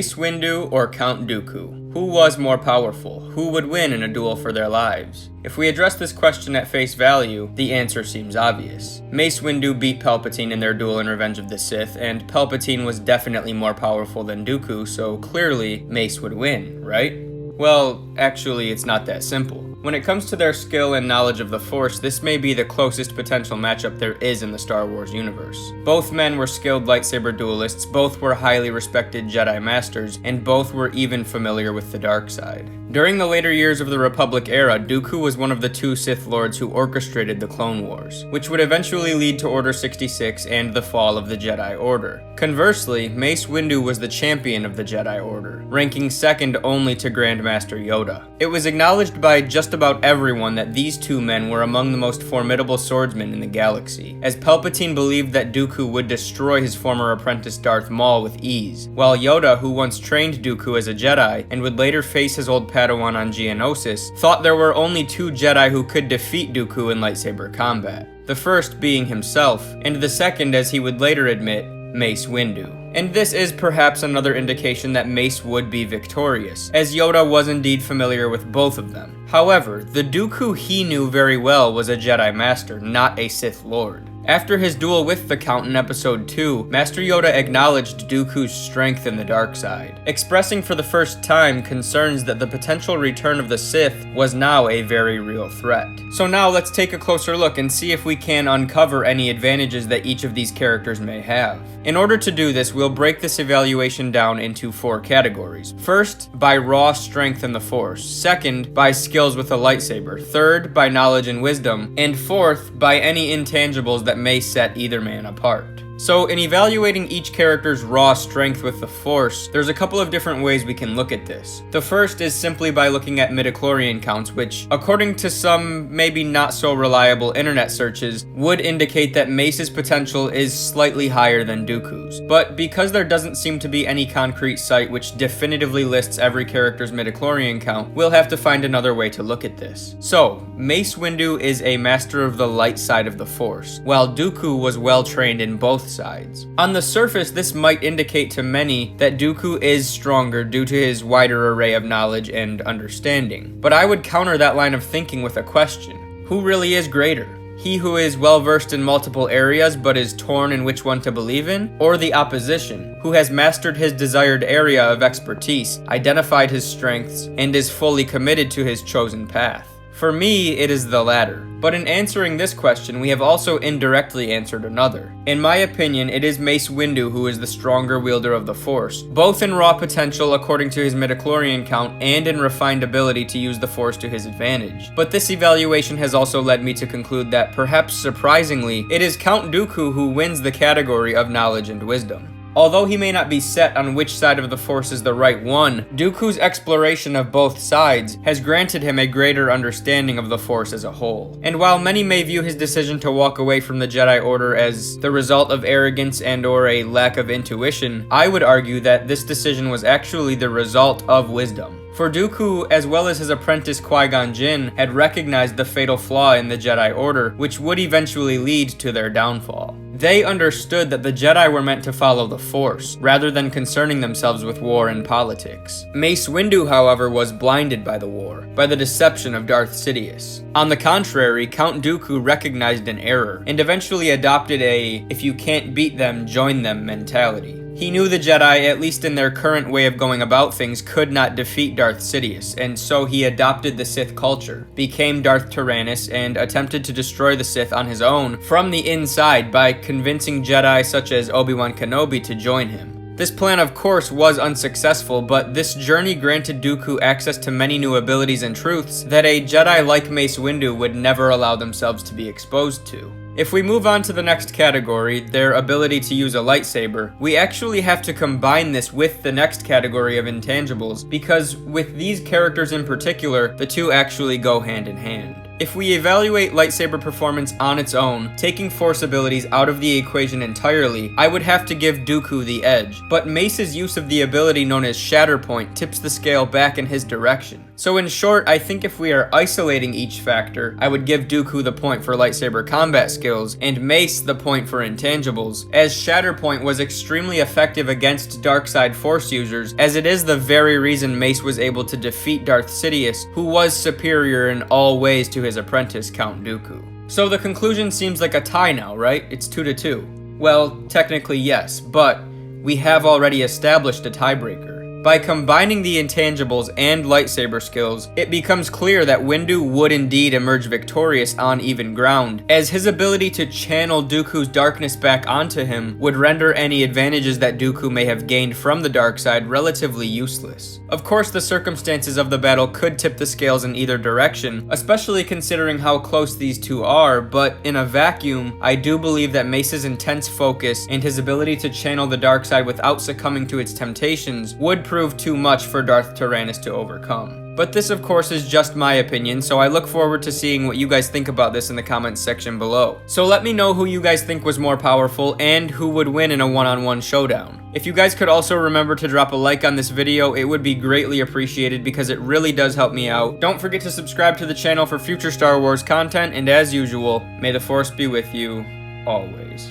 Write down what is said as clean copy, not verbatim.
Mace Windu or Count Dooku? Who was more powerful? Who would win in a duel for their lives? If we address this question at face value, the answer seems obvious. Mace Windu beat Palpatine in their duel in Revenge of the Sith, and Palpatine was definitely more powerful than Dooku, so clearly Mace would win, right? Well, actually, it's not that simple. When it comes to their skill and knowledge of the Force, this may be the closest potential matchup there is in the Star Wars universe. Both men were skilled lightsaber duelists, both were highly respected Jedi Masters, and both were even familiar with the dark side. During the later years of the Republic era, Dooku was one of the two Sith Lords who orchestrated the Clone Wars, which would eventually lead to Order 66 and the fall of the Jedi Order. Conversely, Mace Windu was the champion of the Jedi Order, ranking second only to Grand Master Yoda. It was acknowledged by just about everyone that these two men were among the most formidable swordsmen in the galaxy, as Palpatine believed that Dooku would destroy his former apprentice Darth Maul with ease, while Yoda, who once trained Dooku as a Jedi and would later face his old Padawan on Geonosis, thought there were only two Jedi who could defeat Dooku in lightsaber combat. The first being himself, and the second, as he would later admit, Mace Windu. And this is perhaps another indication that Mace would be victorious, as Yoda was indeed familiar with both of them. However, the Dooku he knew very well was a Jedi Master, not a Sith Lord. After his duel with the Count in Episode 2, Master Yoda acknowledged Dooku's strength in the dark side, expressing for the first time concerns that the potential return of the Sith was now a very real threat. So now let's take a closer look and see if we can uncover any advantages that each of these characters may have. In order to do this, we'll break this evaluation down into 4 categories. First, by raw strength in the Force. Second, by skills with a lightsaber. Third, by knowledge and wisdom. And fourth, by any intangibles that may set either man apart. So in evaluating each character's raw strength with the Force, there's a couple of different ways we can look at this. The first is simply by looking at midichlorian counts, which, according to some maybe not so reliable internet searches, would indicate that Mace's potential is slightly higher than Dooku's. But because there doesn't seem to be any concrete site which definitively lists every character's midichlorian count, we'll have to find another way to look at this. So, Mace Windu is a master of the light side of the Force, while Dooku was well trained in both sides. On the surface, this might indicate to many that Dooku is stronger due to his wider array of knowledge and understanding. But I would counter that line of thinking with a question. Who really is greater? He who is well versed in multiple areas but is torn in which one to believe in? Or the opposition, who has mastered his desired area of expertise, identified his strengths, and is fully committed to his chosen path? For me, it is the latter. But in answering this question, we have also indirectly answered another. In my opinion, it is Mace Windu who is the stronger wielder of the Force, both in raw potential according to his midichlorian count and in refined ability to use the Force to his advantage. But this evaluation has also led me to conclude that, perhaps surprisingly, it is Count Dooku who wins the category of knowledge and wisdom. Although he may not be set on which side of the Force is the right one, Dooku's exploration of both sides has granted him a greater understanding of the Force as a whole. And while many may view his decision to walk away from the Jedi Order as the result of arrogance and/or a lack of intuition, I would argue that this decision was actually the result of wisdom. For Dooku, as well as his apprentice Qui-Gon Jinn, had recognized the fatal flaw in the Jedi Order, which would eventually lead to their downfall. They understood that the Jedi were meant to follow the Force, rather than concerning themselves with war and politics. Mace Windu, however, was blinded by the war, by the deception of Darth Sidious. On the contrary, Count Dooku recognized an error, and eventually adopted a "if you can't beat them, join them" mentality. He knew the Jedi, at least in their current way of going about things, could not defeat Darth Sidious, and so he adopted the Sith culture, became Darth Tyrannus, and attempted to destroy the Sith on his own from the inside by convincing Jedi such as Obi-Wan Kenobi to join him. This plan, of course, was unsuccessful, but this journey granted Dooku access to many new abilities and truths that a Jedi like Mace Windu would never allow themselves to be exposed to. If we move on to the next category, their ability to use a lightsaber, we actually have to combine this with the next category of intangibles, because with these characters in particular, the two actually go hand in hand. If we evaluate lightsaber performance on its own, taking Force abilities out of the equation entirely, I would have to give Dooku the edge, but Mace's use of the ability known as Shatterpoint tips the scale back in his direction. So in short, I think if we are isolating each factor, I would give Dooku the point for lightsaber combat skills and Mace the point for intangibles, as Shatterpoint was extremely effective against dark-side Force users, as it is the very reason Mace was able to defeat Darth Sidious, who was superior in all ways to his apprentice Count Dooku. So the conclusion seems like a tie now, right? It's 2-2. Well, technically yes, but we have already established a tiebreaker. By combining the intangibles and lightsaber skills, it becomes clear that Windu would indeed emerge victorious on even ground, as his ability to channel Dooku's darkness back onto him would render any advantages that Dooku may have gained from the dark side relatively useless. Of course, the circumstances of the battle could tip the scales in either direction, especially considering how close these two are, but in a vacuum, I do believe that Mace's intense focus and his ability to channel the dark side without succumbing to its temptations would prove too much for Darth Tyrannus to overcome. But this of course is just my opinion, so I look forward to seeing what you guys think about this in the comments section below. So let me know who you guys think was more powerful and who would win in a one-on-one showdown. If you guys could also remember to drop a like on this video, it would be greatly appreciated because it really does help me out. Don't forget to subscribe to the channel for future Star Wars content, and as usual, may the Force be with you always.